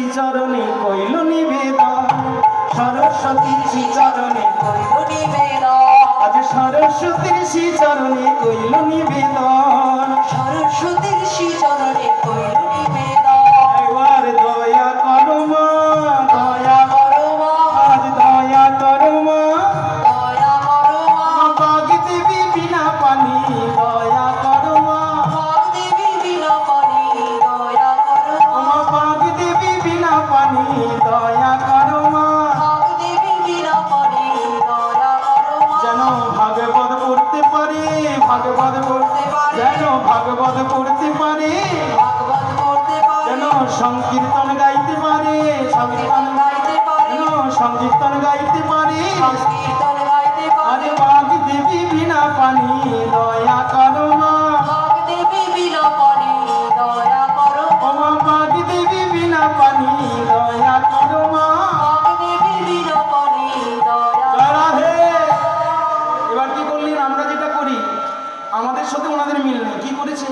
শ্রীচরণে কইল নিবেদন, সরস্বতীর শ্রীচরণে কইল নিবেদন, আজ সরস্বতীর শ্রীচরণে কইল নিবেদন, সরস্বতীর শ্রীচরণে কইল নিবেদন। এবার দয়া করো মা, দয়া করো মা, আজ দয়া করো মা, দয়া করো মা, বাগ দেবী বিনা পানি দয়া করো মা, বাগ দেবী বিনা পানি দয়া করো মা, বাগ দেবী বিনা পানি দয়া করো মা, বাগ দেবী বিনা পানি দয়া করো মা। যেন ভাগবত পড়তে পারে, ভাগবত পড়তে যেন ভাগবত পড়তে পারে, ভাগবত পড়তে পারে, যেন সংকীর্তন গাইতে পারে, সংকীর্তন গাইতে পারে, যেন সংকীর্তন গাইতে পারে, সংকীর্তন গাইতে আরে পারে। বাগ দেবী বিনা পানি দয়া করো মা, বাগ দেবী বিনা পানি দয়া করো ও মা, মা বাগ দেবী বিনা পানি দয়া করো মা। বাগ দেবী বিনা পানি দয়া রাধে। এবার কি করলেন? আমরা যেটা করি আমাদের সাথে ওনাদের মিল নেই। কি করেছে?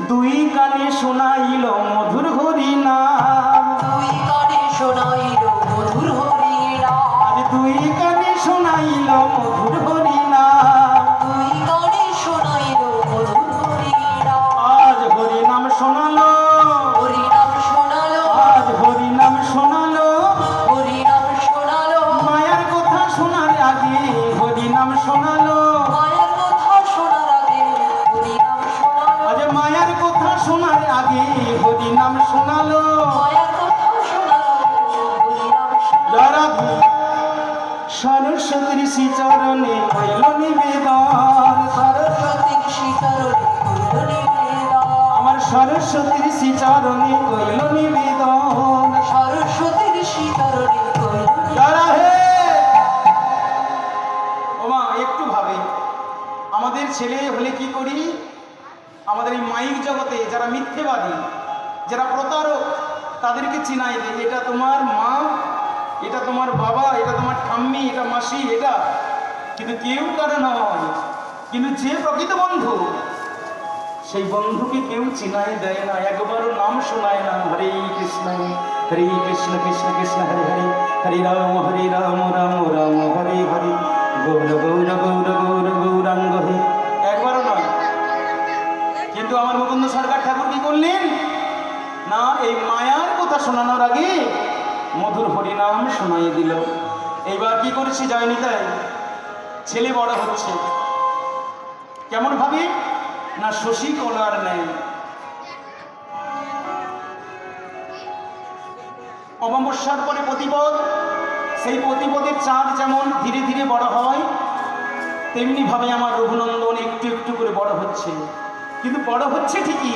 দুই কানে শোনাইল মধুর হরি নাম, দুই কানে শোনাইল মধুর হরি নাম, আজ দুই কানে শোনাইল মধুর হরি নাম, দুই কানে শোনাইল মধুর হরি নাম। আজ হরি নাম শোনালো, হরি নাম শোনালো, আজ হরি নাম শোনালো, হরি নাম শোনালো, মায়ার কথা শোনার আগে হরি নাম শোনালো, মায়ের কথা শোনার আগে হরি নাম শোনালো, আজ মায়ার কথা শোনার আগে হরি নাম শোনালো। মায়ের কথা শোনার আগে হরি নাম শোনালো। রাধে। সরস্বতীর শ্রীচরণে কইল নিবেদন, সরস্বতীর শ্রীচরণে কইল নিবেদন, আমার সরস্বতীর শ্রীচরণে কইল নিবেদন। সরস্বতীর শ্রীচরণে কইল রাধে। ওমা একটু ভাবে, আমাদের ছেলে হলে কি করি? আমাদের এই মাইক জগতে যারা মিথ্যেবাদী, যারা প্রতারক, তাদেরকে চিনাই দেয় এটা তোমার মা, এটা তোমার বাবা, এটা তোমার ঠাম্মি, এটা মাসি, এটা কিন্তু কেউ কারো নয়। কিন্তু যে প্রকৃত বন্ধু, সেই বন্ধুকে কেউ চিনাই দেয় না, একবারও নাম শোনায় না। হরে কৃষ্ণ কৃষ্ণ কৃষ্ণ হরে হরে, হরে রাম রাম রাম হরে হরে, গৌর গৌর গৌর গৌর গৌরাঙ্গ হে, একবারও নয়। কিন্তু আমার মুকুন্দ সরকার ঠাকুর কি করলেন? না, এই মায়ার কথা শোনানোর আগে মধুর হরিনাম শোনাই দিল। এইবার কি করেছি যায়নি তাই? ছেলে বড় হচ্ছে কেমন ভাবে? না শশী কলার নেয়। অমাবস্যার পরে প্রতিপদ, সেই প্রতিপদের চাঁদ যেমন ধীরে ধীরে বড় হয়, তেমনি ভাবে আমার রঘুনন্দন একটু একটু করে বড় হচ্ছে। কিন্তু বড় হচ্ছে ঠিকই,